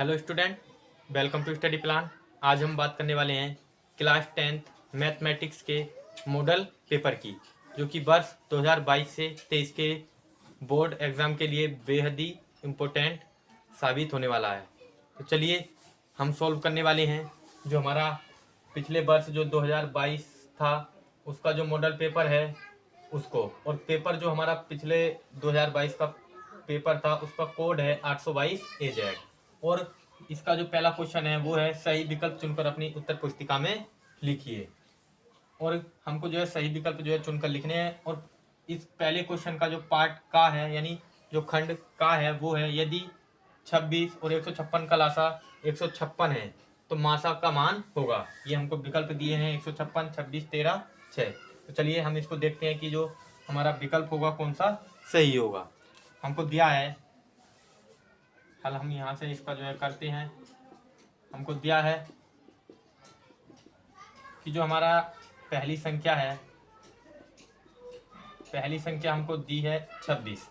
Hello student, welcome to Study Plan. आज हम बात करने वाले हैं क्लास 10th मैथमेटिक्स के मॉडल पेपर की, जो कि वर्ष 2022 से 23 के बोर्ड एग्ज़ाम के लिए बेहद ही इम्पोर्टेंट साबित होने वाला है। तो चलिए हम सॉल्व करने वाले हैं जो हमारा पिछले वर्ष जो 2022 था उसका जो मॉडल पेपर है उसको, और पेपर जो हमारा पिछले 2022 का पेपर था उसका कोड है 822 AZ। और इसका जो पहला क्वेश्चन है वो है सही विकल्प चुनकर अपनी उत्तर पुस्तिका में लिखिए। और हमको जो है सही विकल्प जो है चुनकर लिखने हैं। और इस पहले क्वेश्चन का जो पार्ट का है यानी जो खंड का है वो है यदि 26 और 156 का लासा 156 है तो मासा का मान होगा। ये हमको विकल्प दिए हैं 156, 26, 13, 6। तो चलिए हम इसको देखते हैं कि जो हमारा विकल्प होगा कौन सा सही होगा। हमको दिया है, हल हम यहाँ से इसका जो है करते हैं। हमको दिया है कि जो हमारा पहली संख्या है, पहली संख्या हमको दी है 26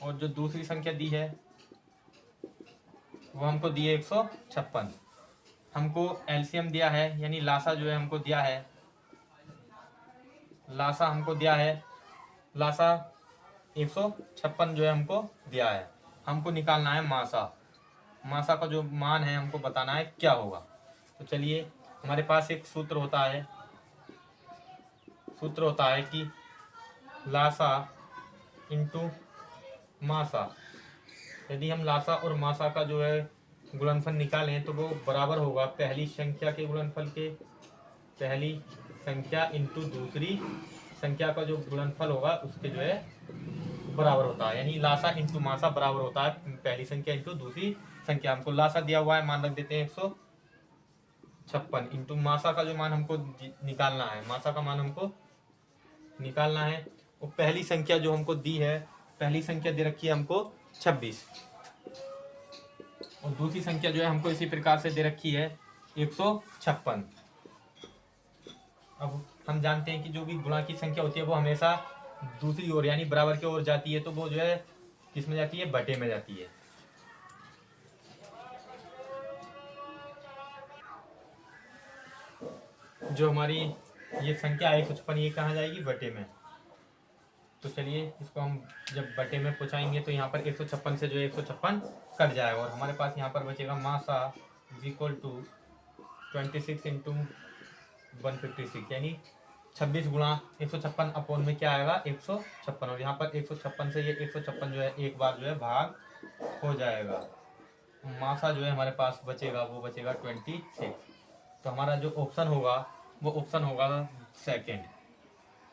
और जो दूसरी संख्या दी है वो हमको दी है 156। हमको एलसीएम दिया है यानी लासा जो है हमको दिया है, लासा हमको दिया है, लासा 156 जो है हमको दिया है। हमको निकालना है मासा, मासा का जो मान है हमको बताना है क्या होगा। तो चलिए हमारे पास एक सूत्र होता है, सूत्र होता है कि लासा इंटू मासा। यदि हम लासा और मासा का जो है गुणनफल निकालें तो वो बराबर होगा पहली संख्या के गुणनफल के, पहली संख्या इंटू दूसरी संख्या का जो गुणनफल होगा उसके जो है बराबर होता है। यानी लासा इंटू मासा बराबर होता है पहली संख्या इंटू दूसरी संख्या। हमको लासा दिया हुआ है, मान रख देते हैं 156 इंटू मासा का जो मान हमको निकालना है, मासा का मान हमको निकालना है। और पहली संख्या जो हमको दी है, पहली संख्या दे रखी है हमको 26 और दूसरी संख्या जो है हमको इसी प्रकार से दे रखी है 156। अब हम जानते हैं कि जो भी गुणा की संख्या होती है वो हमेशा दूसरी ओर यानी बराबर की ओर जाती है, तो वो जो है किस में जाती है, बटे में जाती है। जो हमारी ये संख्या है 156 ये कहाँ जाएगी, बटे में। तो चलिए इसको हम जब बटे में पहुँचाएंगे तो यहाँ पर 156 से जो है 156 कट जाएगा और हमारे पास यहाँ पर बचेगा मासा इज इक्वल टू 26 इंटू 156 यानी 26 गुणा 156 अपोन में क्या आएगा 156। और यहाँ पर 156 से ये 156 जो है एक बार जो है भाग हो जाएगा। मासा जो है हमारे पास बचेगा वो बचेगा 26। तो हमारा जो ऑप्शन होगा वो ऑप्शन होगा सेकेंड।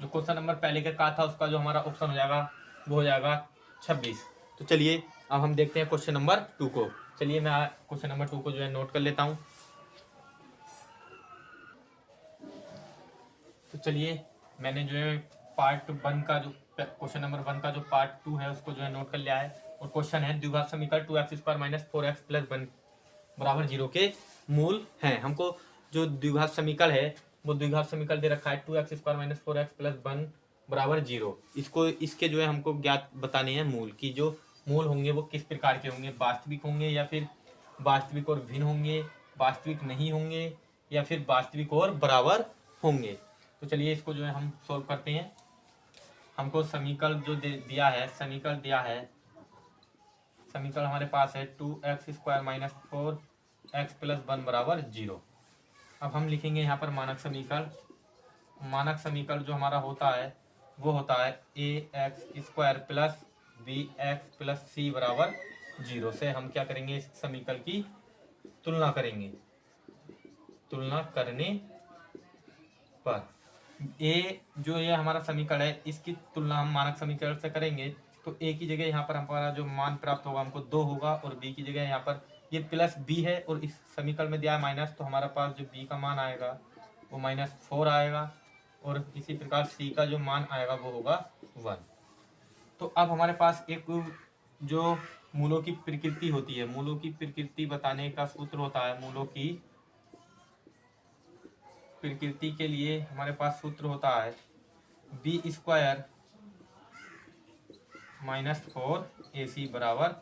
जो क्वेश्चन नंबर पहले का कहा था उसका जो हमारा ऑप्शन हो जाएगा वो हो जाएगा 26। तो चलिए अब हम देखते हैं क्वेश्चन नंबर 2 को। चलिए मैं क्वेश्चन नंबर 2 को जो है नोट कर लेता हूँ। तो चलिए मैंने जो है पार्ट 1 का जो क्वेश्चन नंबर 1 का जो पार्ट 2 है उसको जो है नोट कर लिया है। और क्वेश्चन है द्विघात समीकरण 2x² माइनस 4x प्लस 1 बराबर 0 के मूल हैं। हमको जो द्विघात समीकरण है वो द्विघात समीकरण दे रखा है 2x² माइनस 4x प्लस 1 बराबर 0। इसको इसके जो है हमको ज्ञात बताने हैं मूल की। जो मूल होंगे वो किस प्रकार के होंगे, वास्तविक होंगे या फिर वास्तविक और भिन्न होंगे, वास्तविक नहीं होंगे या फिर वास्तविक और बराबर होंगे। तो चलिए इसको जो है हम सोल्व करते हैं। हमको समीकरण जो दिया है, समीकरण दिया है, समीकरण हमारे पास है 2x² माइनस 4x प्लस 1 बराबर 0। अब हम लिखेंगे यहाँ पर मानक समीकरण। मानक समीकरण जो हमारा होता है वो होता है ax² plus bx plus c बराबर 0 से हम क्या करेंगे, इस समीकरण की तुलना करेंगे। तुलना करने पर ए जो ये हमारा समीकरण है इसकी तुलना हम मानक समीकरण से करेंगे तो ए की जगह यहाँ पर हमारा जो मान प्राप्त होगा हमको 2 होगा और बी की जगह यहाँ पर ये प्लस बी है और इस समीकरण में दिया है माइनस, तो हमारे पास जो बी का मान आएगा वो -4 आएगा और इसी प्रकार सी का जो मान आएगा वो होगा 1। तो अब हमारे पास एक जो मूलों की प्रकृति होती है, मूलों की प्रकृति बताने का सूत्र होता है, मूलों की प्रकृति के लिए हमारे पास सूत्र होता है b² माइनस 4ac बराबर,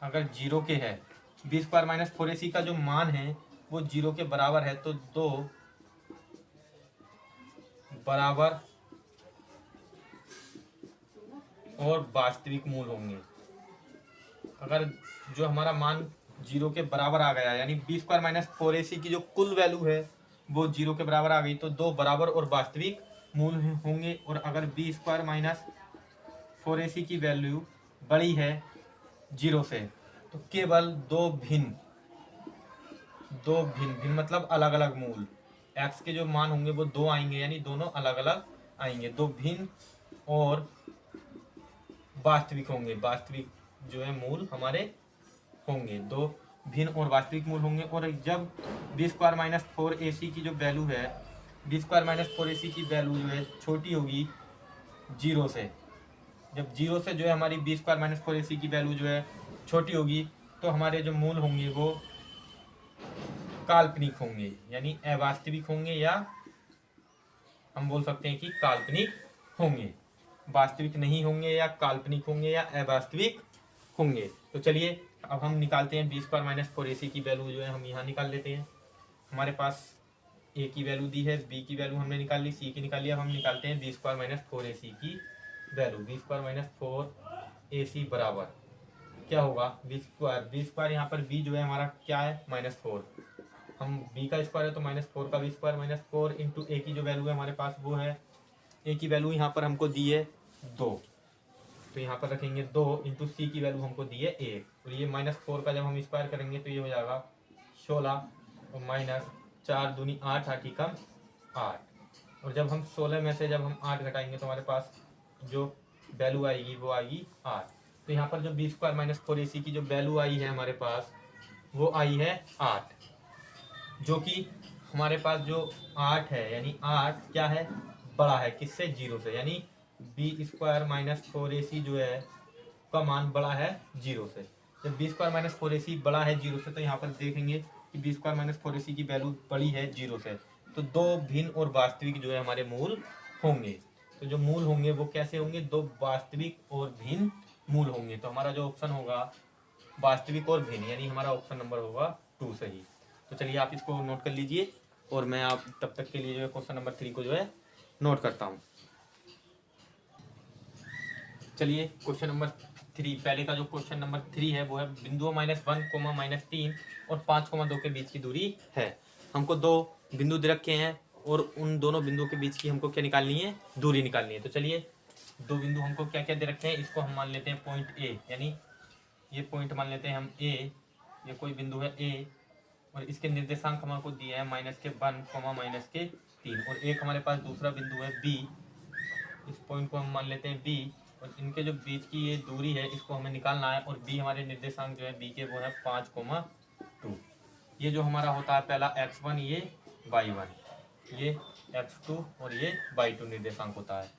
अगर 0 के है बी स्क्वायर माइनस 4ac का जो मान है वो 0 के बराबर है, तो 2 बराबर और वास्तविक मूल होंगे। अगर जो हमारा मान 0 के बराबर आ गया, यानी बी स्क्वायर माइनस 4ac की जो कुल वैल्यू है वो 0 के बराबर आ गई, तो 2 बराबर और वास्तविक मूल होंगे। और अगर बी स्क्वायर माइनस 4ac की वैल्यू बड़ी है 0 से, तो केवल दो भिन्न भिन्न मतलब अलग अलग मूल x के जो मान होंगे वो 2 आएंगे, यानी दोनों अलग अलग आएंगे। दो भिन्न और वास्तविक होंगे, वास्तविक जो है मूल हमारे होंगे, दो भिन्न और वास्तविक मूल होंगे। और जब बी स्क्वायर माइनस 4ac की जो वैल्यू है, बी स्क्वायर माइनस 4ac की वैल्यू जो है छोटी होगी 0 से, जब 0 से जो है हमारी बी स्क्वायर माइनस 4ac की वैल्यू जो है छोटी होगी, तो हमारे जो मूल होंगे वो काल्पनिक होंगे, यानी अवास्तविक होंगे, या हम बोल सकते हैं कि काल्पनिक होंगे। वास्तविक नहीं होंगे, या काल्पनिक होंगे, या अवास्तविक होंगे। तो चलिए अब हम निकालते हैं बी स्क्वायर माइनस 4ac की वैल्यू जो है हम यहाँ निकाल लेते हैं। हमारे पास ए की वैल्यू दी है, बी की वैल्यू हमने निकाल ली, सी की निकाल ली। अब हम निकालते हैं बी स्क्वायर माइनस 4ac की value. B square minus 4ac बराबर क्या होगा, बी स्क्वायर यहाँ पर बी जो है हमारा क्या है -4, हम बी का स्क्वायर है तो -4 का बी स्क्वायर -4 इंटू ए की जो वैल्यू है हमारे पास वो है, ए की वैल्यू यहाँ पर हमको दी है 2, तो यहाँ पर रखेंगे 2 इंटू सी की वैल्यू हमको दी है 1, और ये -4 का जब हम स्क्वायर करेंगे तो ये हो जाएगा 16 और -4 दूनी 8, 8 कम 8, और जब हम 16 में से जब हम 8 घटाएंगे तो हमारे पास जो वैल्यू आएगी वो आएगी 8। तो यहाँ पर जो बी स्क्वायर माइनस 4ac की जो वैल्यू आई है हमारे पास वो आई है 8, जो कि हमारे पास जो 8 है, यानी 8 क्या है, बड़ा है किससे, 0 से, यानी बी स्क्वायर माइनस 4ac जो है का मान बड़ा है 0 से। जब बी स्क्वायर माइनस 4ac बड़ा है 0 से, तो यहाँ पर देखेंगे कि बी स्क्वायर माइनस 4ac की वैल्यू बड़ी है 0 से, तो दो भिन्न और वास्तविक जो है हमारे मूल होंगे। तो जो मूल होंगे वो कैसे होंगे, दो वास्तविक और भिन्न मूल होंगे। तो हमारा जो ऑप्शन होगा वास्तविक और भिन्न, यानी हमारा ऑप्शन नंबर होगा 2 सही। तो चलिए आप इसको नोट कर लीजिए, और मैं आप तब तक के लिए जो है क्वेश्चन नंबर 3 को जो है नोट करता हूँ। चलिए क्वेश्चन नंबर 3, पहले का जो क्वेश्चन नंबर 3 है वो है बिंदुओं -1, -3 और 5,2 के बीच की दूरी है। हमको दो बिंदु दे रखे हैं और उन दोनों बिंदुओं के बीच की हमको क्या निकालनी है, दूरी निकालनी है। तो चलिए दो बिंदु हमको क्या क्या दे रखे हैं, इसको हम मान लेते हैं पॉइंट ए, यानी ये पॉइंट मान लेते हैं हम ए, ये कोई बिंदु है ए, और इसके निर्देशांक हमको दिए हैं -1, -3, और एक हमारे पास दूसरा बिंदु है बी, इस पॉइंट को हम मान लेते हैं बी, और इनके जो बीच की ये दूरी है इसको हमें निकालना है, और बी हमारे निर्देशांक जो है बी के वो है 5,2। ये जो हमारा होता है पहला x1, ये y1, ये x2 और ये y2 निर्देशांक होता है।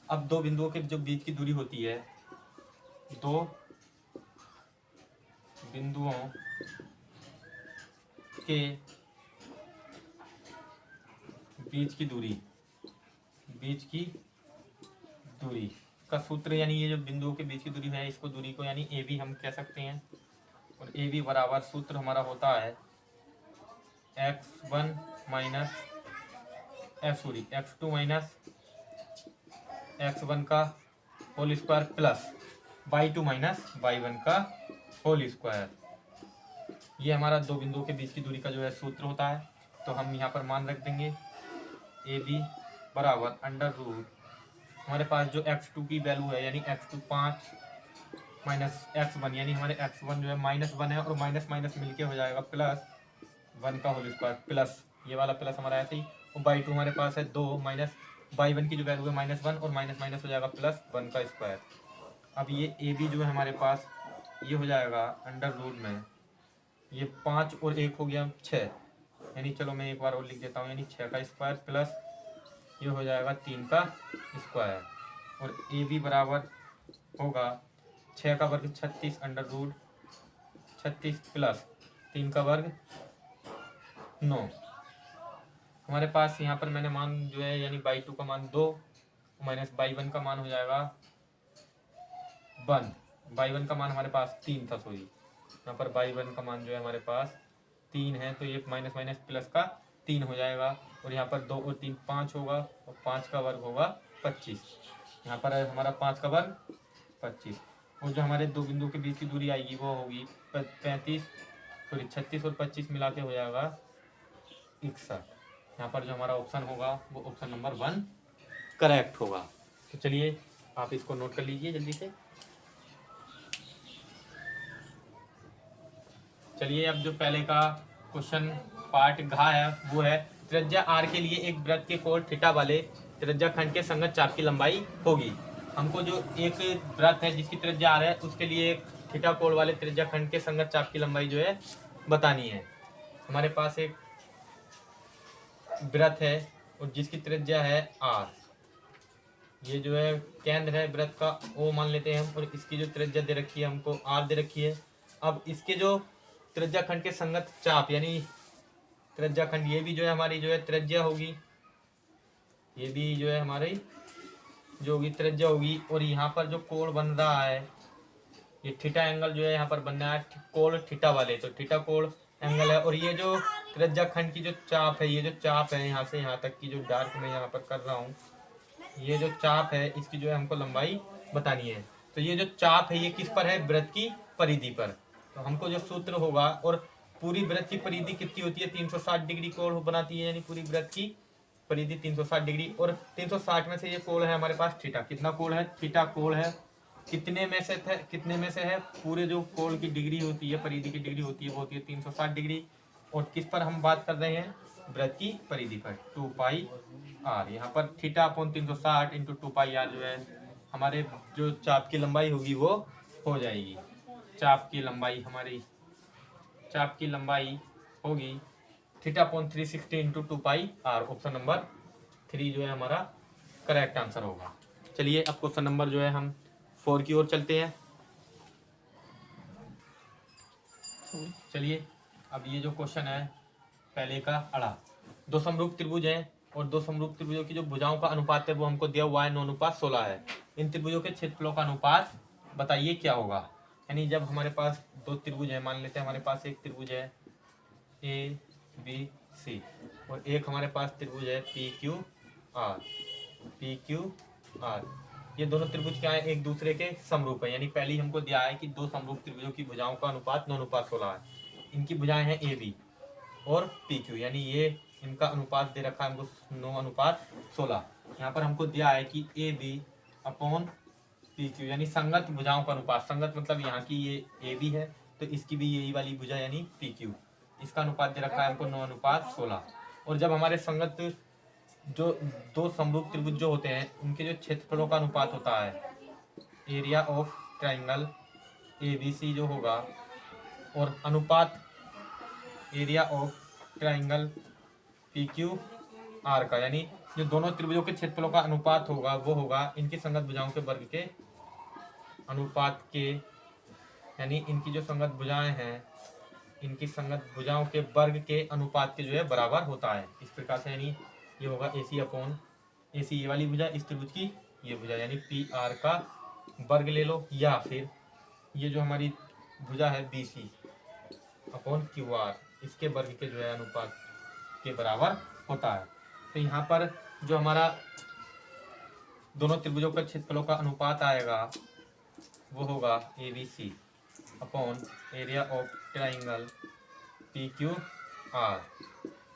अब दो बिंदुओं के जो बीच की दूरी होती है, दो बिंदुओं के बीच की दूरी का सूत्र, यानी ये जो बिंदुओं के बीच की दूरी है इसको दूरी को यानी ए बी हम कह सकते हैं, और ए बी बराबर सूत्र हमारा होता है x1 minus x2 minus x1 का whole square plus y2 minus y1 का होल स्क्वायर। ये हमारा दो बिंदुओं के बीच की दूरी का जो है सूत्र होता है। तो हम यहाँ पर मान रख देंगे ए बी बराबर अंडर रूट, हमारे पास जो x2 की वैल्यू है यानी x2 5 माइनस x1, यानी हमारे x1 जो है -1 है, और माइनस माइनस मिलके हो जाएगा +1 का होल स्क्वायर, प्लस ये वाला प्लस हमारा ऐसे ही, और y2 हमारे पास है 2 माइनस y1 की जो वैल्यू है -1, और माइनस माइनस हो जाएगा +1 का स्क्वायर। अब ये ए बी जो है हमारे पास ये हो जाएगा अंडर रूट में, ये 5 और 1 हो गया 6, यानी चलो मैं एक बार और लिख देता हूँ, यानी 6 का स्क्वायर प्लस ये हो जाएगा 3 का स्क्वायर, और ए बी बराबर होगा 6 का वर्ग 36 अंडर रूट 36 प्लस 3 का वर्ग 9। हमारे पास यहाँ पर मैंने मान जो है यानी y2 का मान 2 माइनस y1 का मान हो जाएगा 1, y1 का मान हमारे पास 3 था, सॉरी यहाँ पर y1 का मान जो है हमारे पास 3 है, तो ये माइनस माइनस प्लस का 3 हो जाएगा, और यहाँ पर 2 और 3 5 होगा, और 5 का वर्ग होगा 25। यहाँ पर हमारा 5 का वर्ग 25, और जो हमारे दो बिंदु के बीच की दूरी आएगी वो होगी 35, सॉरी 36 और 25 मिला के हो जाएगा 61। यहाँ पर जो हमारा ऑप्शन होगा वो ऑप्शन नंबर 1 करेक्ट होगा। तो चलिए आप इसको नोट कर लीजिए जल्दी से। चलिए अब जो पहले का क्वेश्चन पार्ट घा है वो है, त्रिज्या आर के लिए एक वृत्त के कोण थीटा वाले त्रिज्या खंड के संगत चाप की लंबाई होगी। हमको जो एक वृत्त है जिसकी त्रिज्या आर है उसके लिए थीटा कोण वाले त्रिज्या खंड के संगत चाप की लंबाई जो है बतानी है। हमारे पास एक वृत्त है और जिसकी त्रिज्या है आर, ये जो है केंद्र है वृत्त का ओ मान लेते हैं हम, और इसकी जो त्रिज्या दे रखी है हमको आर दे रखी है। अब इसके जो त्रिज्या खंड के संगत चाप यानी त्रिज्या खंड, ये भी जो है हमारी जो है त्रिज्या होगी, ये भी जो है हमारी जो होगी त्रिज्या होगी, और यहाँ पर जो कोण बन रहा है ये थीटा एंगल जो है यहाँ पर बन रहा है कोण थीटा वाले, तो थीटा कोण एंगल है। और ये जो त्रिज्या खंड की जो चाप है, ये जो चाप है यहाँ से यहाँ तक की जो डार्क में यहाँ पर कर रहा हूँ, ये जो चाप है इसकी जो है हमको लंबाई बतानी है। तो ये जो चाप है ये किस पर है, वृत्त की परिधि पर। तो हमको जो सूत्र होगा, और पूरी वृत्त की परिधि कितनी होती है, 360 डिग्री कोण बनाती है, यानी पूरी वृत्त की परिधि 360 डिग्री, और 360 में से ये कोण है हमारे पास थीटा। कितना कोण है, थीटा कोण है। कितने में से है, पूरे जो कोण की डिग्री होती है, परिधि की डिग्री होती है वो होती है 360 डिग्री। और किस पर हम बात कर रहे हैं, वृत्त की परिधि पर, 2 पाई आर। यहाँ पर theta upon 360 into 2 pi r जो है हमारे जो चाप की लंबाई होगी वो हो जाएगी। चाप की लंबाई होगी theta upon 360 into 2 pi r. Option number 3 जो है हमारा करेक्ट आंसर होगा। चलिए अब क्वेश्चन नंबर जो है हम 4 की ओर चलते हैं। चलिए अब ये जो क्वेश्चन है पहले का अड़ा, दो समरूप त्रिभुज हैं और दो समरूप त्रिभुजों की जो भुजाओं का अनुपात है वो हमको दिया हुआ है 9:16 है। इन त्रिभुजों के क्षेत्रफलों का अनुपात बताइए क्या होगा। यानी जब हमारे पास दो त्रिभुज है, मान लेते हैं हमारे पास एक त्रिभुज है ए बी सी और एक हमारे पास त्रिभुज है पी क्यू आर। ये दोनों त्रिभुज क्या है, एक दूसरे के समरूप है। यानी पहले हमको दिया है कि दो समरूप त्रिभुजों की भुजाओं का अनुपात 9:16 है। इनकी भुजाएं हैं ए बी और पी क्यू, यानी ये इनका अनुपात दे रखा है हमको 9:16। यहाँ पर हमको दिया है कि A B upon P Q यानी संगत भुजाओं का अनुपात। संगत मतलब यहाँ की ये ए बी है तो इसकी भी यही वाली भुजा यानी पी क्यू, इसका अनुपात दे रखा है हमको 9:16। और जब हमारे संगत जो दो समरूप त्रिभुज जो होते हैं उनके जो क्षेत्रफलों का अनुपात होता है, area of triangle A B C जो होगा, और अनुपात area of triangle P Q R का, यानी जो दोनों त्रिभुजों के क्षेत्रफलों का अनुपात होगा वो होगा इनकी संगत भुजाओं के वर्ग के अनुपात के, यानी इनकी जो संगत भुजाएं हैं इनकी संगत भुजाओं के वर्ग के अनुपात के जो है बराबर होता है। इस प्रकार से यानी ये होगा ए सी अपॉन ए सी, ये वाली भुजा इस त्रिभुज की ये भुजा यानी पी आर का वर्ग ले लो, या फिर ये जो हमारी भुजा है B C upon Q R, इसके वर्ग के जो है अनुपात के बराबर होता है। तो यहाँ पर जो हमारा दोनों त्रिभुजों के क्षेत्रफलों का अनुपात आएगा वो होगा A B C upon area of triangle P Q R.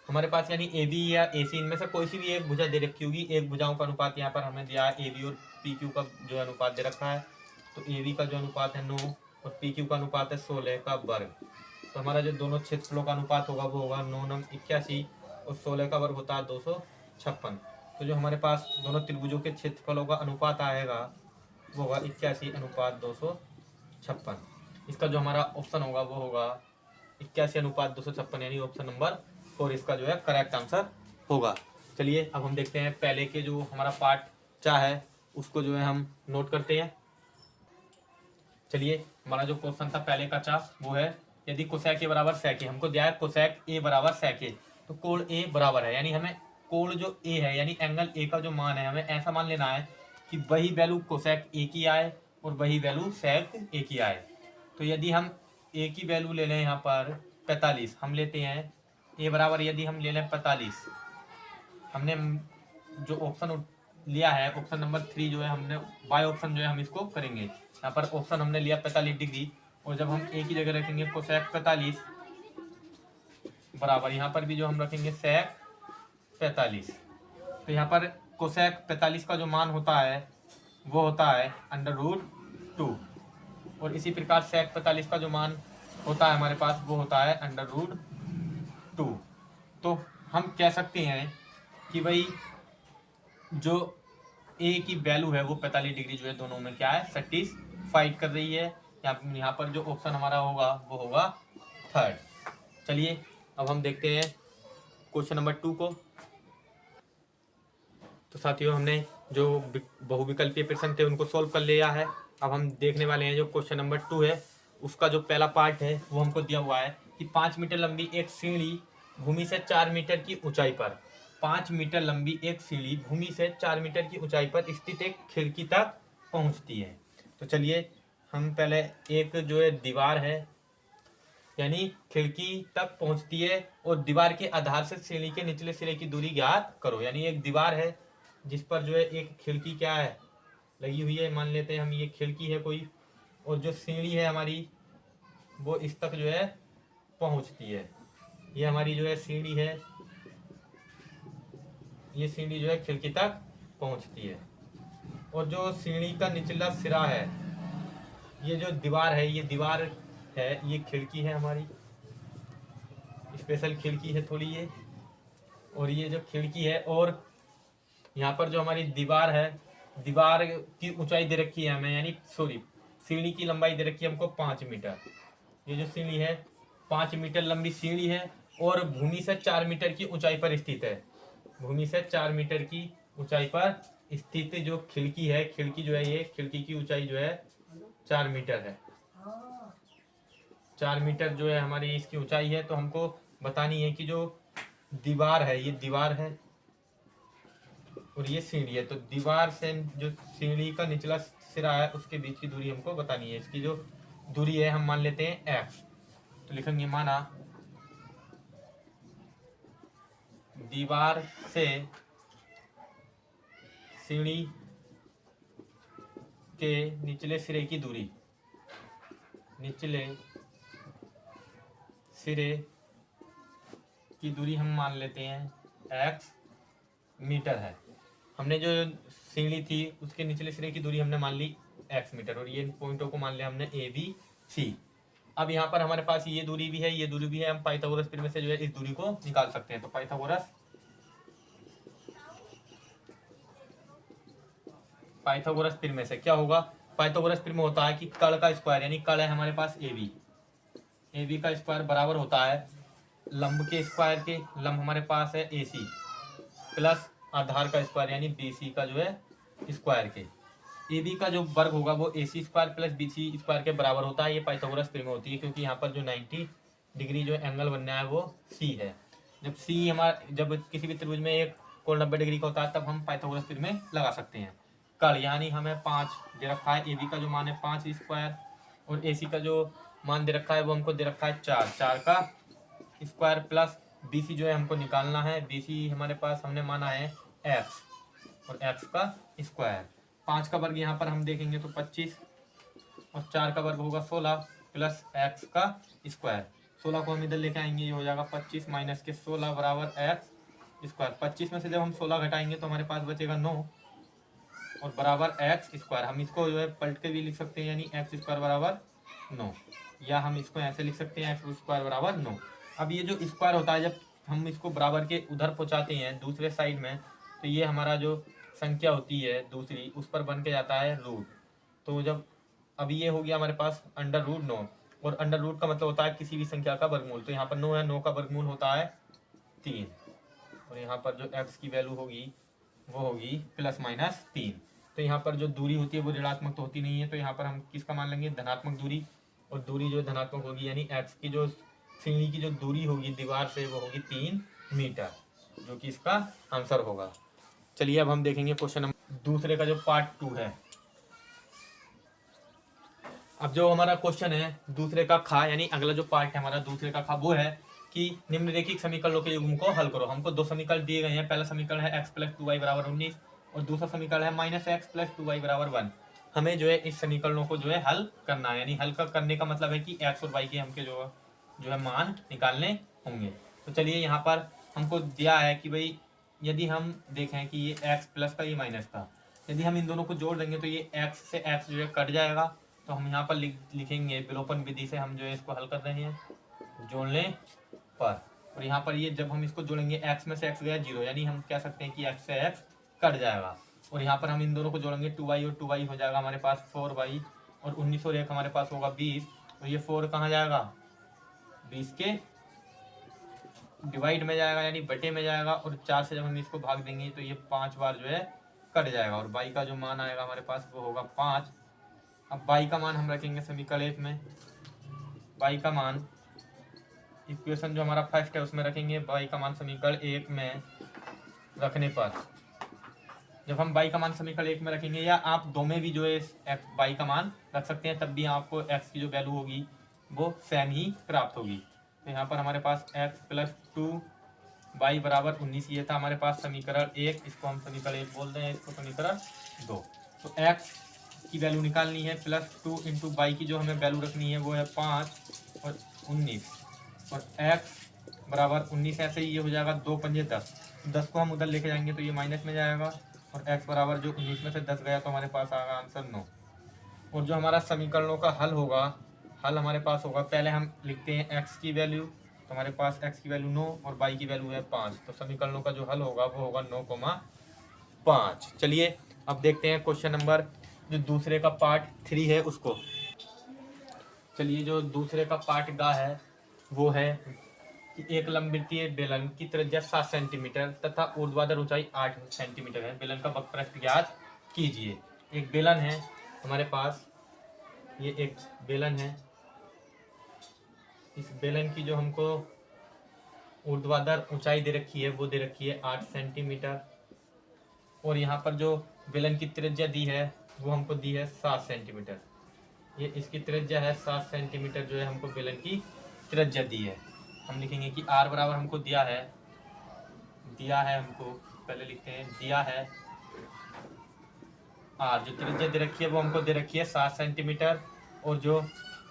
हमारे पास यानी ए बी या ए सी, इनमें से कोई सी भी एक भुजा दे रखी होगी, एक भुजाओं का अनुपात यहाँ पर हमें दिया है ए बी और पी क्यू का जो अनुपात दे रखा है। तो ए बी का जो अनुपात है 9 और पी क्यू का अनुपात है 16 का वर्ग। तो हमारा जो दोनों क्षेत्रफलों का अनुपात होगा वो होगा 9 9 81 और 16 का वर्ग होता है 256। तो जो हमारे पास दोनों त्रिभुजों के क्षेत्रफलों का अनुपात आएगा वो होगा 81 अनुपात 256। इसका जो हमारा ऑप्शन होगा वो होगा 81 अनुपात 256, यानी ऑप्शन नंबर 4 इसका जो है करेक्ट आंसर होगा। चलिए अब हम देखते हैं पहले के जो हमारा पार्ट चा है उसको जो है हम नोट करते हैं। चलिए हमारा जो क्वेश्चन था पहले का चा वो है, यदि कोसेक ए बराबर सेक ए, हमको दिया है कोसेक ए बराबर सेक ए, तो कोण ए बराबर है, यानी हमें कोण जो ए है यानी एंगल ए का जो मान है हमें ऐसा मान लेना है कि वही वैल्यू कोसेक ए की आए और वही वैल्यू सेक ए की आए। तो यदि हम ए की वैल्यू ले लें यहाँ पर 45, हम लेते हैं ए बराबर, यदि हम ले लें 45, हमने जो ऑप्शन लिया है ऑप्शन नंबर 3 जो है, हमने बाय ऑप्शन जो है हम इसको करेंगे। यहाँ पर ऑप्शन हमने लिया 45 डिग्री, और जब हम ए की जगह रखेंगे कोसेक 45 बराबर, यहाँ पर भी जो हम रखेंगे सेक 45, तो यहाँ पर कोसेक 45 का जो मान होता है वो होता है √2, और इसी प्रकार सेक 45 का जो मान होता है हमारे पास वो होता है √2। तो हम कह सकते हैं कि भाई जो ए की वैल्यू है वो 45 डिग्री जो है दोनों में क्या है, सेटिस्फाइड कर रही है। यहाँ पर जो ऑप्शन हमारा होगा वो होगा 3rd। चलिए अब हम देखते हैं क्वेश्चन नंबर 2 को। तो साथियों हमने जो बहुविकल्पीय प्रश्न थे उनको सॉल्व कर लिया है। अब हम देखने वाले हैं जो क्वेश्चन नंबर 2 है, उसका जो पहला पार्ट है वो हमको दिया हुआ है कि 5 मीटर लंबी एक सीढ़ी भूमि से 4 मीटर की ऊंचाई पर, 5 मीटर लंबी एक सीढ़ी भूमि से 4 मीटर की ऊंचाई पर स्थित एक खिड़की तक पहुंचती है। तो चलिए हम पहले एक जो है दीवार है, यानी खिड़की तक पहुंचती है, और दीवार के आधार से सीढ़ी के निचले सिरे की दूरी ज्ञात करो। यानी एक दीवार है जिस पर जो है एक खिड़की क्या है, लगी हुई है, मान लेते हैं हम ये खिड़की है कोई, और जो सीढ़ी है हमारी वो इस तक जो है पहुंचती है। ये हमारी जो है सीढ़ी है, ये सीढ़ी जो है खिड़की तक पहुंचती है, और जो सीढ़ी का निचला सिरा है, ये जो दीवार है, ये दीवार है, ये खिड़की है हमारी, स्पेशल खिड़की है थोड़ी ये, और ये जो खिड़की है, और यहाँ पर जो हमारी दीवार है, दीवार की ऊंचाई दे रखी है हमें, यानी सॉरी सीढ़ी की लंबाई दे रखी है हमको 5 मीटर। ये जो सीढ़ी है 5 मीटर लंबी सीढ़ी है, और भूमि से 4 मीटर की ऊंचाई पर स्थित है। भूमि से 4 मीटर की ऊंचाई पर स्थित जो खिड़की है, खिड़की जो है ये खिड़की की ऊंचाई जो है 4 मीटर है। 4 मीटर जो है हमारी इसकी ऊंचाई है। तो हमको बतानी है कि जो दीवार है, ये दीवार है और ये सीढ़ी है, तो दीवार से जो सीढ़ी का निचला सिरा है उसके बीच की दूरी हमको बतानी है। इसकी जो दूरी है हम मान लेते हैं x, तो लिखेंगे माना दीवार से सीढ़ी के निचले सिरे की दूरी, निचले सिरे की दूरी हम मान लेते हैं x मीटर है। हमने जो सीढ़ी थी उसके निचले सिरे की दूरी हमने मान ली x मीटर, और ये पॉइंटों को मान लिया हमने a b c। अब यहाँ पर हमारे पास ये दूरी भी है, ये दूरी भी है, हम पाइथागोरस प्रमेय से जो है इस दूरी को निकाल सकते हैं। तो पाइथागोरस प्रमेय से क्या होगा, पाइथागोरस प्रमेय होता है कि कर्ण का स्क्वायर, यानी कर्ण है हमारे पास ए बी का स्क्वायर बराबर होता है लंब के स्क्वायर के, लंब हमारे पास है ए सी, प्लस आधार का स्क्वायर यानी बी सी का जो है स्क्वायर के। ए बी का जो वर्ग होगा वो A C square plus B C square के बराबर होता है। ये पाइथागोरस प्रमेय होती है, क्योंकि यहाँ पर जो 90 डिग्री जो एंगल बनना है वो सी है। जब किसी भी त्रिभुज में एक कोण 90 डिग्री का होता है तब हम पाइथागोरस प्रमेय लगा सकते हैं। कर्ण यानी हमें 5 दे रखा है, ए बी का जो मान है 5 स्क्वायर, और ए सी का जो मान दे रखा है वो हमको दे रखा है 4 का स्क्वायर, प्लस बी सी जो है हमको निकालना है। बी सी हमारे पास हमने माना है एक्स, और एक्स का स्क्वायर। 5 का वर्ग यहाँ पर हम देखेंगे तो 25, और 4 का वर्ग होगा 16 प्लस एक्स का स्क्वायर। 16 को हम इधर लेके आएंगे, ये हो जाएगा 25 माइनस के 16 बराबर एक्स स्क्वायर। 25 में से जब हम 16 घटाएंगे तो हमारे पास बचेगा 9, और बराबर एक्स स्क्वायर। हम इसको जो है पलट के भी लिख सकते हैं, यानी एक्स स्क्वायर बराबर 9, या हम इसको ऐसे लिख सकते हैं एक्स स्क्वायर बराबर 9। अब ये जो स्क्वायर होता है, जब हम इसको बराबर के उधर पहुंचाते हैं दूसरे साइड में, तो ये हमारा जो संख्या होती है दूसरी उस पर बन के जाता है रूट। तो जब अब ये हो गया हमारे पास √9, और अंडर रूट का मतलब होता है किसी भी संख्या का वर्गमूल। तो यहाँ पर 9 है, 9 का वर्गमूल होता है 3, और यहाँ पर जो x की वैल्यू होगी वो होगी ±3। तो यहाँ पर जो दूरी होती है वो ऋणात्मक तो होती नहीं है, तो यहाँ पर हम किसका मान लेंगे, धनात्मक दूरी। और दूरी जो धनात्मक होगी यानी x की जो सीढ़ी की जो दूरी होगी दीवार से वो होगी 3 मीटर, जो कि इसका आंसर होगा। चलिए अब हम देखेंगे क्वेश्चन नंबर दूसरे का जो पार्ट 2 है। अब जो हमारा क्वेश्चन है दूसरे का खा, यानी अगला जो पार्ट है हमारा दूसरे का खा, वो है कि निम्नलिखित समीकरणों के युग्म को हल करो। हमको दो समीकरण दिए गए हैं। पहला समीकरण है x प्लस 2y बराबर 19 और दूसरा समीकरण है माइनस एक्स प्लस 2y बराबर 1। हमें जो है इस समीकरणों को जो है हल करना है, यानी हल करने का मतलब है कि x और y के हमके जो है मान निकालने होंगे। तो चलिए यहाँ पर हमको दिया है कि भाई यदि हम देखें कि ये x प्लस का ये माइनस का, यदि हम इन दोनों को जोड़ देंगे तो ये x से x जो है कट जाएगा। तो हम यहाँ पर लिखेंगे विलोपन विधि से हम जो है इसको हल कर रहे हैं जोड़ने पर। और यहाँ पर ये जब हम इसको जोड़ेंगे x में से x गया 0, यानी हम कह सकते हैं कि x से x कट जाएगा। और यहाँ पर हम इन दोनों को जोड़ेंगे 2y और 2y हो जाएगा हमारे पास 4y और 19 और 1 हमारे पास होगा 20। और ये 4 कहाँ जाएगा 20 के डिवाइड में जाएगा, यानी बटे में जाएगा। और 4 से जब हम इसको भाग देंगे तो ये 5 बार जो है कट जाएगा और y का जो मान आएगा हमारे पास वो होगा 5। अब y का मान हम रखेंगे समीकरण 1 में। y का मान इक्वेशन जो हमारा फर्स्ट है उसमें रखेंगे। y का मान समीकरण 1 में रखने पर, जब हम y का मान समीकरण 1 में रखेंगे, या आप दो में भी जो है y का मान रख सकते हैं, तब भी आपको x की जो वैल्यू होगी वो सेम ही प्राप्त होगी। तो यहाँ पर हमारे पास x प्लस 2y बराबर 19 ये था हमारे पास समीकरण 1। इसको हम समीकरण 1 बोल रहे हैं, इसको समीकरण 2। तो x की वैल्यू निकालनी है प्लस 2 इंटू वाई की जो हमें वैल्यू रखनी है वो है 5 और 19 और x बराबर 19 ऐसे ही ये हो जाएगा 2 पंजे 10। 10 को हम उधर लेके जाएंगे तो ये माइनस में जाएगा और x बराबर जो 19 में से 10 गया तो हमारे पास आएगा आंसर 9। और जो हमारा समीकरणों का हल होगा, हल हमारे पास होगा, पहले हम लिखते हैं x की वैल्यू, तो हमारे पास x की वैल्यू 9 और y की वैल्यू है 5। तो समीकरणों का जो हल होगा वो होगा 9,5। चलिए अब देखते हैं क्वेश्चन नंबर जो दूसरे का पार्ट 3 है उसको। चलिए जो दूसरे का पार्ट गा है वो है कि एक लंबवृत्तीय बेलन की त्रिज्या 7 सेंटीमीटर तथा ऊर्ध्वाधर ऊंचाई 8 सेंटीमीटर है। बेलन का वक्रपृष्ठ ज्ञात कीजिए। एक बेलन है हमारे पास, ये एक बेलन है। इस बेलन की जो हमको ऊर्ध्वाधर ऊंचाई दे रखी है वो दे रखी है 8 सेंटीमीटर और यहाँ पर जो बेलन की त्रिज्या दी है वो हमको दी है 7 सेंटीमीटर। ये इसकी त्रिज्या है 7 सेंटीमीटर जो है हमको बेलन की त्रिज्या दी है। हम लिखेंगे कि r बराबर हमको दिया है हमको, पहले लिखते हैं दिया है r, जो त्रिज्या दे रखी है वो हमको दे रखी है 7 सेंटीमीटर और जो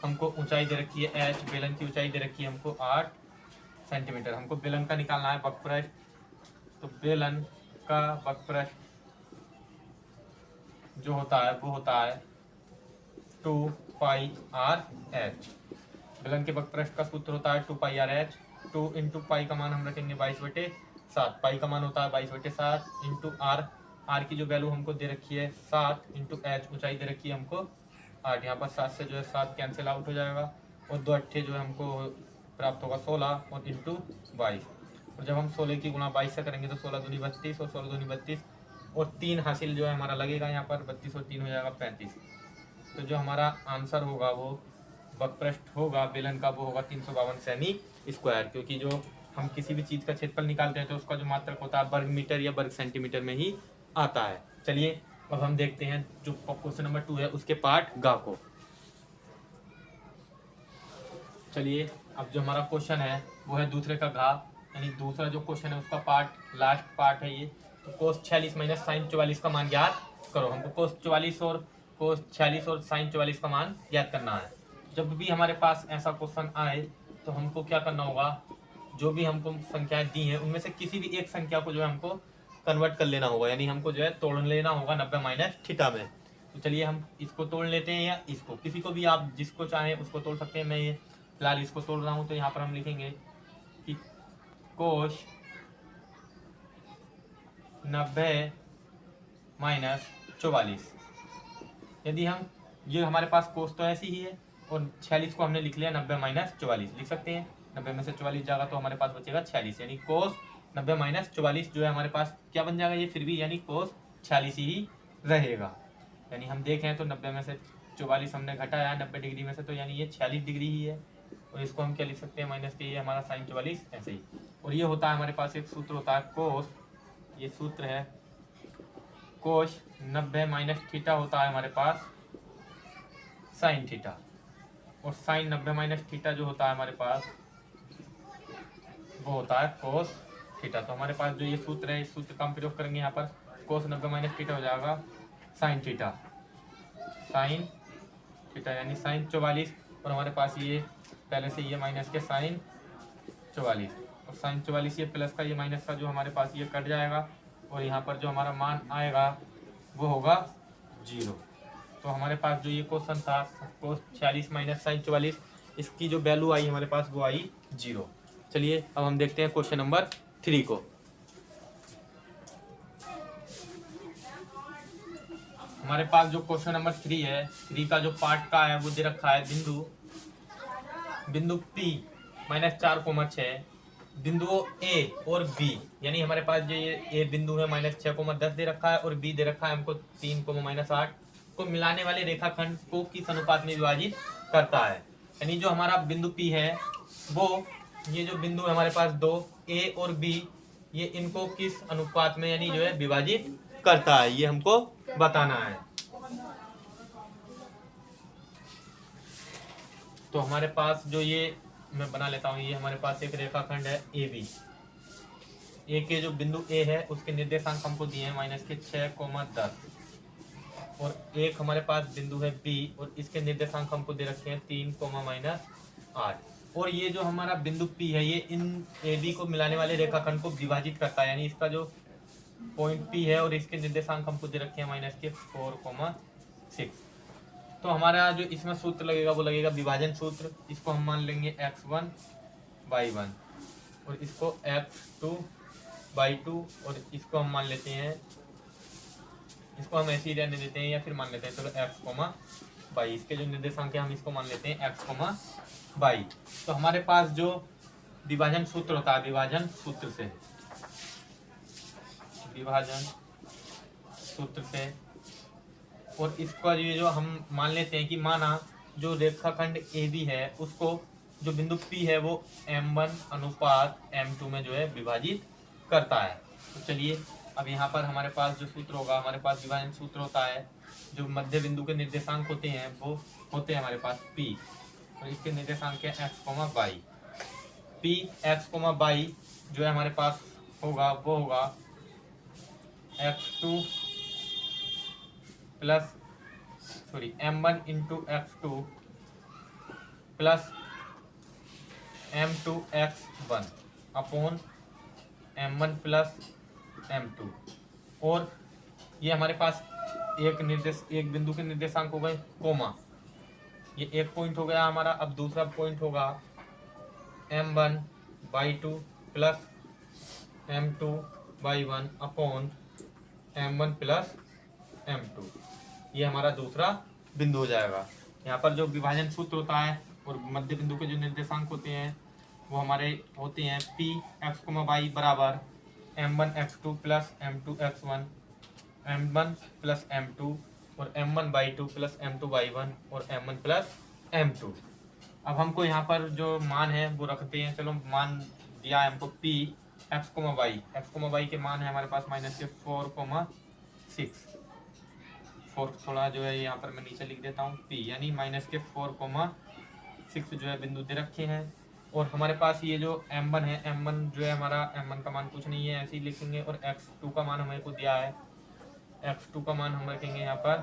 हमको ऊंचाई दे रखी है h, बेलन की ऊंचाई दे रखी है हमको 8 सेंटीमीटर। हमको बेलन का निकालना है वक्रपृष्ठ, तो बेलन का वक्रपृष्ठ जो होता है वो होता है 2 पाई आर एच। बेलन के वक्रपृष्ठ का सूत्र होता है 2 pi R H. 2 into pi का मान हम रखेंगे 22/7, पाई का मान होता है 22/7 इंटू आर। आर की जो वैल्यू हमको दे रखी है 7 इंटू एच, ऊंचाई दे रखी है हमको 8। यहाँ पर 7 से जो है 7 कैंसिल आउट हो जाएगा और 2 अट्ठे जो है हमको प्राप्त होगा 16 और इंटू 22। और जब हम 16 की गुणा 22 से करेंगे तो 16 दूनी 32 और 16 दूनी 32 और 3 हासिल जो है हमारा लगेगा यहाँ पर 32 और 3 हो जाएगा 35। तो जो हमारा आंसर होगा वो वक्रपृष्ठ होगा बेलन का वो होगा 352 सेमी स्क्वायर, क्योंकि जो हम किसी भी चीज़ का क्षेत्रफल निकालते हैं तो उसका जो मात्रक होता है वर्ग मीटर या वर्ग सेंटीमीटर में ही आता है। चलिए अब हम देखते हैं जो क्वेश्चन नंबर 2 है उसके पार्ट गा को। चलिए अब जो हमारा क्वेश्चन है वो है दूसरे का घा, यानी दूसरा जो क्वेश्चन है उसका पार्ट लास्ट पार्ट है ये। तो कोस 46 माइनस साइन 44 का मान ज्ञात करो। हमको कोस 46 और साइन 44 का मान ज्ञात करना है। जब भी हमारे पास ऐसा क्वेश्चन आए तो हमको क्या करना होगा, जो भी हमको संख्याएं दी हैं उनमें से किसी भी एक संख्या को जो है हमको कन्वर्ट कर लेना होगा, यानी हमको जो है तोड़ लेना होगा 90 माइनस थीटा में। तो चलिए हम इसको तोड़ लेते हैं या इसको, किसी को भी आप जिसको चाहें उसको तोड़ सकते हैं। मैं ये फिलहाल इसको तोड़ रहा हूँ। तो यहाँ पर हम लिखेंगे कि कोस 90 माइनस 44। यदि हम ये हमारे पास कोस तो ऐसी ही है और 46 को हमने लिख लिया 90 माइनस 44 लिख सकते हैं। 90 में से 44 जाएगा तो हमारे पास बचेगा 46, यानी कोस 90 माइनस 44 जो है हमारे पास क्या बन जाएगा ये फिर भी, यानी कोस 46 ही रहेगा। यानी हम देखें तो 90 में से 44 हमने घटाया 90 डिग्री में से, तो यानी ये 46 डिग्री ही है। और इसको हम क्या लिख सकते हैं माइनस के, ये हमारा साइन 44 ऐसे ही। और ये होता है हमारे पास एक सूत्र होता है कोस, ये सूत्र है कोस 90 माइनस थीटा होता है हमारे पास साइन थीटा, और साइन 90 माइनस थीटा जो होता है हमारे पास वो होता है कोस थीटा। तो हमारे पास जो ये सूत्र है, इस सूत्र का हम प्रयोग करेंगे यहाँ पर। कोस 90 माइनस थीटा हो जाएगा साइन थीटा, साइन थीटा यानी साइन 44, और हमारे पास ये पहले से ये माइनस के साइन 44, और साइन 44 ये प्लस का ये माइनस का जो हमारे पास ये कट जाएगा, और यहाँ पर जो हमारा मान आएगा वो होगा 0। तो हमारे पास जो ये क्वेश्चन था कोस 46 माइनस साइन 44, इसकी जो वैल्यू आई हमारे पास वो आई 0। चलिए अब हम देखते हैं क्वेश्चन नंबर 3 को। हमारे पास जो क्वेश्चन नंबर 3 है, 3 का जो पार्ट का है वो दे रखा है बिंदु P माइनस 4,6, बिंदुओं A और B, यानी हमारे पास जो ये A बिंदु है माइनस 6,10 दे रखा है, और B दे रखा है हमको 3,-8 को मिलाने वाले रेखाखंड को किस अनुपात में विभाजित करता है। यानी जो हमारा बिंदु P है वो ये जो बिंदु है हमारे पास 2 A और B, ये इनको किस अनुपात में यानी जो है विभाजित करता है, ये हमको बताना है। तो हमारे पास जो ये मैं बना लेता हूँ, ये हमारे पास एक रेखाखंड है AB। ए के जो बिंदु A है उसके निर्देशांक हमको दिए हैं माइनस के 6,10, और एक हमारे पास बिंदु है B और इसके निर्देशांक हमको दे रखे हैं 3,-8, और ये जो हमारा बिंदु P है ये इन AB को मिलाने वाले रेखाखंड को विभाजित करता है, यानी इसका जो पॉइंट P है और इसके निर्देशांक हमको दे रखे हैं माइनस के 4,6। तो हमारा जो इसमें सूत्र लगेगा वो लगेगा विभाजन सूत्र। इसको हम मान लेंगे x1/1, और इसको x2/2, और इसको हम मान लेते हैं, इसको हम ऐसे ही रहने देते हैं या फिर मान लेते हैं चलो x, इसके जो निर्देशांक है हम इसको मान लेते हैं x, तो हमारे पास जो विभाजन सूत्र होता है, विभाजन सूत्र से और इसका ये जो हम मान लेते हैं कि माना जो रेखाखंड AB है उसको जो बिंदु P है वो M1/M2 में जो है विभाजित करता है। तो चलिए अब यहाँ पर हमारे पास जो सूत्र होगा, हमारे पास विभाजन सूत्र होता है, जो मध्य बिंदु के निर्देशांक होते हैं वो होते हैं हमारे पास P, और इसके निर्देशांक है x, y। P x, y जो है हमारे पास होगा वो होगा x2 plus M1 into x2 plus M2 x1 upon M1 plus M2, और ये हमारे पास एक बिंदु के निर्देशांक हो गए कोमा, ये एक पॉइंट हो गया हमारा। अब दूसरा पॉइंट होगा M1/2 plus M2/1 upon M1 plus M2, ये हमारा दूसरा बिंदु हो जाएगा। यहाँ पर जो विभाजन सूत्र होता है और मध्य बिंदु के जो निर्देशांक होते हैं वो हमारे होते हैं P x, y बराबर M1 x2 plus M2 x1, M1 plus M2 और M1/2 प्लस M2/1 और M1 प्लस M2। अब हमको यहाँ पर जो मान है वो रखते हैं। चलो मान दिया है हमको P x, y के मान है हमारे पास माइनस के 4,6, थोड़ा जो है यहाँ पर मैं नीचे लिख देता हूँ P, यानी माइनस के 4,6 जो है बिंदु दे रखे हैं। और हमारे पास ये जो M1 है, M1 जो है हमारा M1 का मान कुछ नहीं है, ऐसे ही लिखेंगे, और x2 का मान हमें को दिया है, x2 का मान हम रखेंगे यहाँ पर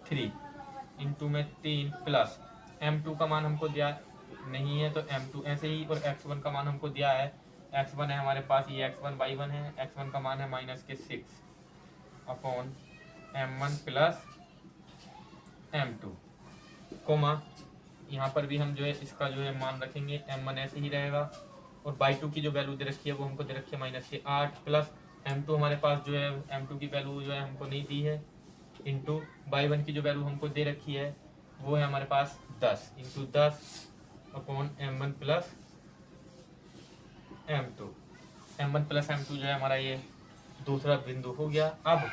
3 इंटू में 3 प्लस M2 का मान हमको दिया नहीं है तो M2 ऐसे ही, और x1 का मान हमको दिया है, x1 है हमारे पास ये x1/1 है, x1 का मान है माइनस के 6 upon M1 plus M2 coma, यहाँ पर भी हम जो है इसका जो है मान रखेंगे, M1 ऐसे ही रहेगा, और बाई2 की जो वैल्यू दे रखी है वो हमको दे रखी है माइनस के 8 प्लस M2 हमारे पास जो है M2 की वैल्यू जो है हमको नहीं दी है, इंटू बाई1 की जो वैल्यू हमको दे रखी है वो है हमारे पास 10 into 10 upon M1 plus M2 जो है हमारा ये दूसरा बिंदु हो गया। अब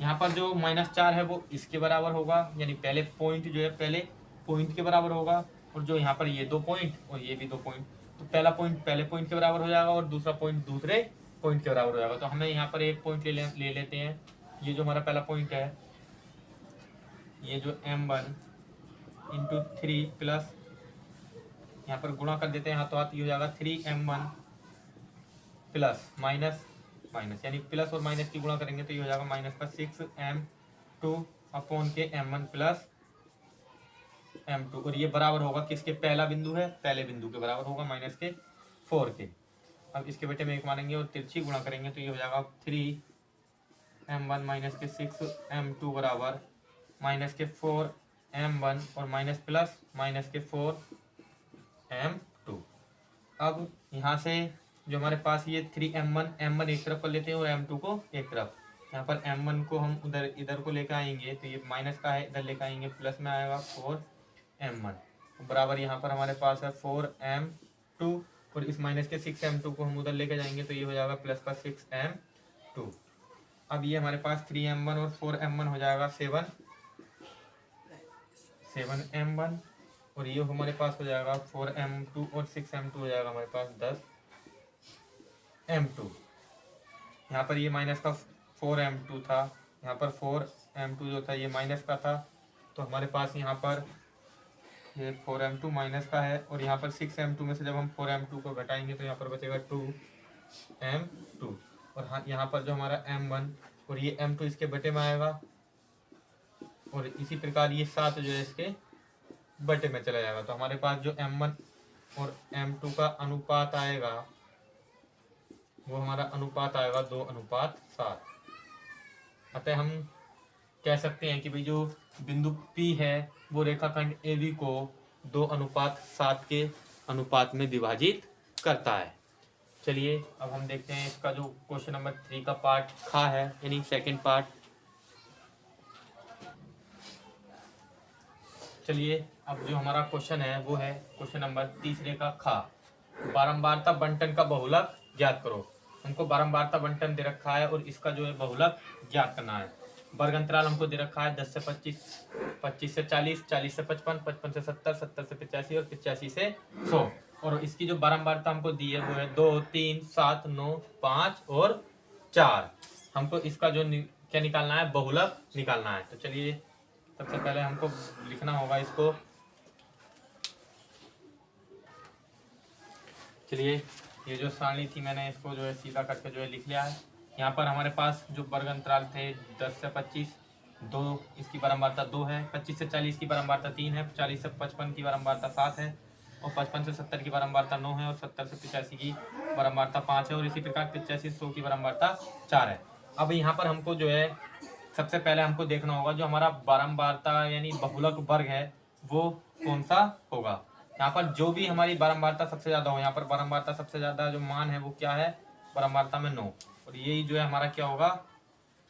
यहाँ पर जो -4 है वो इसके बराबर होगा, यानी पहले पॉइंट जो है पहले पॉइंट के बराबर होगा, और जो यहाँ पर ये 2 पॉइंट और ये भी 2 पॉइंट, तो पहला पॉइंट पहले पॉइंट के बराबर हो जाएगा और दूसरा पॉइंट दूसरे पॉइंट के बराबर हो जाएगा। तो हमें यहाँ पर एक पॉइंट ले लेते हैं, ये जो हमारा पहला पॉइंट है, ये जो M1 इंटू 3 प्लस, यहाँ पर गुणा कर देते हैं हाथों हाथ, ये हो जाएगा 3m1 प्लस माइनस माइनस, यानी प्लस और माइनस की गुणा करेंगे तो ये हो जाएगा माइनस का 6m2 अपॉन के m1 प्लस m2, और ये बराबर होगा किसके, पहला बिंदु है, पहले बिंदु के बराबर होगा माइनस के 4 के। अब इसके बेटे में एक मानेंगे और तिरछी गुणा करेंगे तो ये हो जाएगा 3m1 माइनस के 6m2 बराबर माइनस के 4m1 और माइनस प्लस माइनस के 4m2। अब यहाँ से जो हमारे पास ये 3m1 एक तरफ कर लेते हैं और m2 को एक तरफ, यहाँ पर m1 को हम उधर इधर को लेकर आएंगे तो ये माइनस का है, इधर लेकर आएंगे प्लस में आएगा 4m1 बराबर यहाँ पर हमारे पास है 4m2, और इस माइनस के 6m2 को हम उधर लेकर जाएंगे तो ये हो जाएगा प्लस का 6m2। अब ये हमारे पास 3m1 और 4m1 हो जाएगा 7m1, और ये हमारे पास हो जाएगा 4m2 और 6m2 हो जाएगा हमारे पास 10m2। यहाँ पर ये माइनस का 4m2 था, यहाँ पर 4m2 जो था ये माइनस का था, तो हमारे पास यहाँ पर ये 4m2 माइनस का है, और यहाँ पर 6m2 में से जब हम 4m2 को घटाएंगे तो यहाँ पर बचेगा 2m2, और हाँ यहाँ पर जो हमारा m1 और ये m2 इसके बटे में आएगा, और इसी प्रकार ये 7 जो है इसके बटे में चला जाएगा, तो हमारे पास जो m1 और m2 का अनुपात आएगा वो हमारा अनुपात आएगा 2:7। अतः हम कह सकते हैं कि भाई जो बिंदु P है वो रेखाखंड AB को 2:7 के अनुपात में विभाजित करता है। चलिए अब हम देखते हैं इसका जो क्वेश्चन नंबर 3 का पार्ट खा है, यानी सेकंड पार्ट। चलिए अब जो हमारा क्वेश्चन है वो है क्वेश्चन नंबर 3 का खा, बारंबारता बंटन का बहुलक ज्ञात करो। हमको बारंबारता बंटन दे रखा है और इसका जो है बहुलक ज्ञात करना है। वर्ग अंतराल हमको दे रखा है 10 से 25, 25 से 40, 40 से 55, 55 से 70, 70 से 85 और 85 से 100, और इसकी जो बारंबारता हमको दी है वो है 2, 3, 7, 9, 5 और 4। हमको इसका जो क्या निकालना है, बहुलक निकालना है। तो चलिए सबसे पहले हमको लिखना होगा इसको। चलिए ये जो सारणी थी मैंने इसको जो है सीधा करके जो है लिख लिया है। यहाँ पर हमारे पास जो वर्ग अंतराल थे 10 से 25, 2 इसकी बारंबारता 2 है, 25 से 40 की बारंबारता 3 है, 40 से 55 की बारंबारता 7 है, और 55 से 70 की बारंबारता 9 है, और 70 से 85 की बारंबारता 5 है, और इसी प्रकार 85 से 100 की बारंबारता 4 है। अब यहाँ पर हमको जो है सबसे पहले हमको देखना होगा जो हमारा बारंबारता यानी बहुलक वर्ग है वो कौन सा होगा। यहाँ पर जो भी हमारी बारंबारता सबसे ज्यादा हो, यहाँ पर बारंबारता सबसे ज्यादा जो मान है वो क्या है, बारंबारता में 9, और यही जो है हमारा क्या होगा,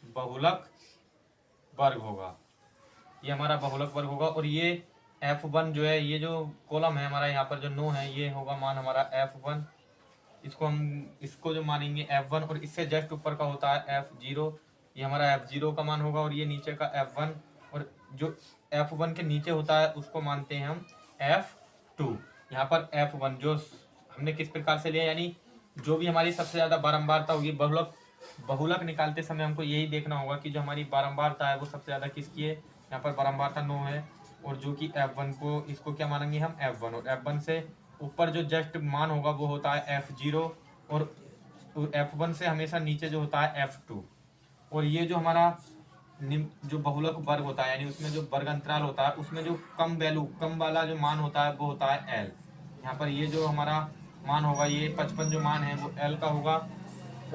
बहुलक वर्ग होगा। ये हमारा बहुलक वर्ग होगा, और ये F1 जो है, ये जो कॉलम है हमारा यहाँ पर जो 9 है, ये होगा मान हमारा F1। इसको जो मानेंगे F1, और इससे जस्ट ऊपर का होता है F0, ये हमारा F0 का मान होगा, और ये नीचे का F1, और जो F1 के नीचे होता है उसको मानते हैं हम F2। यहाँ पर F1 जो हमने किस प्रकार से लिया, यानी जो भी हमारी सबसे ज्यादा बारंबारता होगी, बहुलक निकालते समय हमको यही देखना होगा कि जो हमारी बारंबारता है वो सबसे ज्यादा किसकी है। यहाँ पर बारंबारता 9 है, और जो कि F1 को, इसको क्या मानेंगे हम F1, और F1 से ऊपर जो जस्ट मान होगा वो होता है F0, और F1 से हमेशा नीचे जो होता है F2। और ये जो हमारा जो बहुलक वर्ग होता है, यानी उसमें जो वर्ग अंतराल होता है उसमें जो कम वैल्यू, कम वाला जो मान होता है वो होता है L। यहाँ पर ये जो हमारा मान होगा, ये 55 जो मान है वो L का होगा,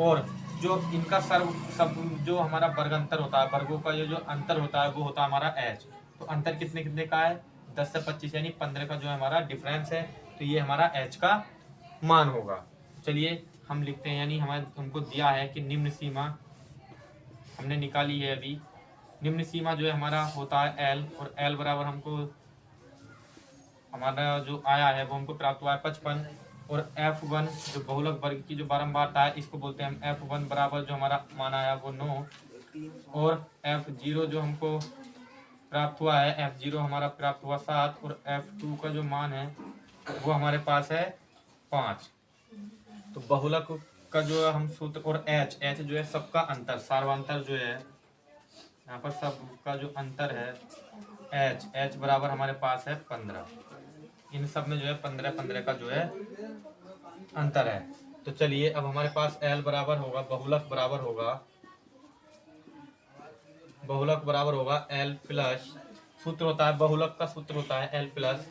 और जो इनका सब जो हमारा वर्ग अंतर होता है, वर्गों का जो अंतर होता है वो होता है हमारा H। तो अंतर कितने कितने का है, 10 से 25 यानी 15 का जो है हमारा डिफरेंस है, तो ये हमारा H का मान होगा। चलिए हम लिखते हैं, यानी हमें उनको दिया है कि निम्न सीमा हमने निकाली है अभी। निम्न सीमा जो है हमारा होता है L, और L बराबर हमको हमारा जो आया है वो हमको प्राप्त हुआ है 55, और F1 जो बहुलक वर्ग की जो बारंबारता है इसको बोलते हैं हम F1 बराबर जो हमारा मान आया वो 9, और F0 जो हमको प्राप्त हुआ है, F0 हमारा प्राप्त हुआ 7, और F2 का जो मान है वो हमारे पास है 5। तो बहुलक का जो है हम सूत्र, और H जो है सबका अंतर, सार्वांतर जो है यहाँ पर सबका जो अंतर है एच बराबर हमारे पास है 15। इन सब में जो है 15 का जो है अंतर है। तो चलिए अब हमारे पास एल बराबर होगा, बहुलक बराबर होगा एल प्लस, सूत्र होता है बहुलक का, सूत्र होता है एल प्लस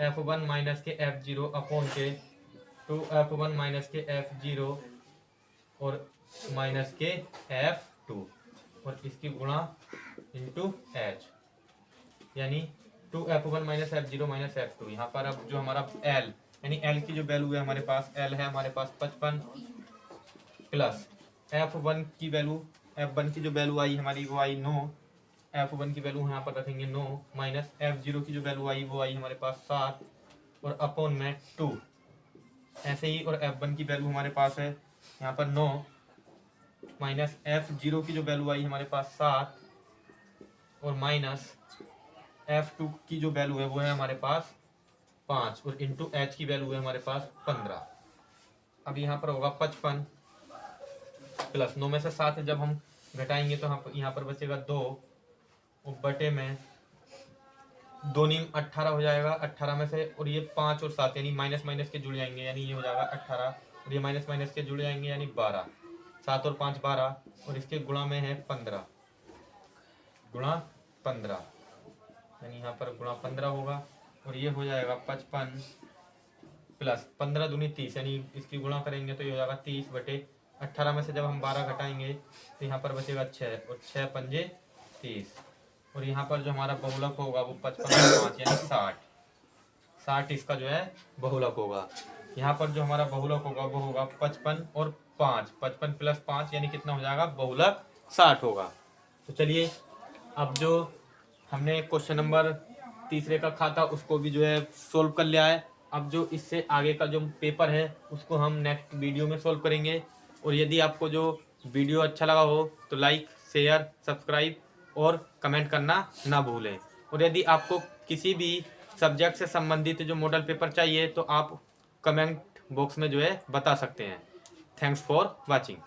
F1 माइनस के F0 अपॉन के 2F1 माइनस के F0 और माइनस के F2 और इसकी गुणा इंटू एच, यानी 2F1 minus F0 minus F2। यहाँ पर अब जो हमारा L यानी L की जो वैल्यू है हमारे पास, L है हमारे पास 55 प्लस F1 की वैल्यू, F1 की जो वैल्यू आई हमारी वो आई 9, F1 की वैल्यू यहाँ पर रखेंगे 9 माइनस F0 की जो वैल्यू आई वो आई हमारे पास 7 और अपॉन में 2 ऐसे ही। और F1 की वैल्यू हमारे पास है यहाँ पर 9 माइनस F0 की जो वैल्यू आई हमारे पास 7 और माइनस F2 की जो वैल्यू है वो है हमारे पास 5 और इंटू एच की वैल्यू है हमारे पास 15। अब यहाँ पर होगा 55 प्लस 9 में से 7 जब हम घटाएंगे तो यहाँ पर बचेगा 2 और बटे में 2 नीम 18 हो जाएगा, 18 में से और ये 5 और 7 यानी माइनस माइनस के जुड़ जाएंगे, यानी ये हो जाएगा 18 और ये माइनस माइनस के जुड़ जाएंगे यानी 12, 7 और 5 12 और इसके गुणा में है 15, गुणा 15 यानी यहाँ पर गुणा 15 होगा और ये हो जाएगा 55 प्लस 15 दूनी 30 यानी इसकी गुणा करेंगे तो ये हो जाएगा 30 बटे 18 में से जब हम 12 घटाएंगे तो यहाँ पर बचेगा 6 और 6 पंजे 30 और यहाँ पर जो हमारा बहुलक होगा वो 55 और 5 यानी 60 इसका जो है बहुलक होगा। यहाँ पर जो हमारा बहुलक होगा वो होगा 55 और 5, 55 प्लस 5 यानी कितना हो जाएगा, बहुलक 60 होगा। तो चलिए अब जो हमने क्वेश्चन नंबर तीसरे का खाता उसको भी जो है सोल्व कर लिया है। अब जो इससे आगे का जो पेपर है उसको हम नेक्स्ट वीडियो में सोल्व करेंगे। और यदि आपको जो वीडियो अच्छा लगा हो तो लाइक, शेयर, सब्सक्राइब और कमेंट करना ना भूलें। और यदि आपको किसी भी सब्जेक्ट से संबंधित जो मॉडल पेपर चाहिए तो आप कमेंट बॉक्स में जो है बता सकते हैं। Thanks for watching.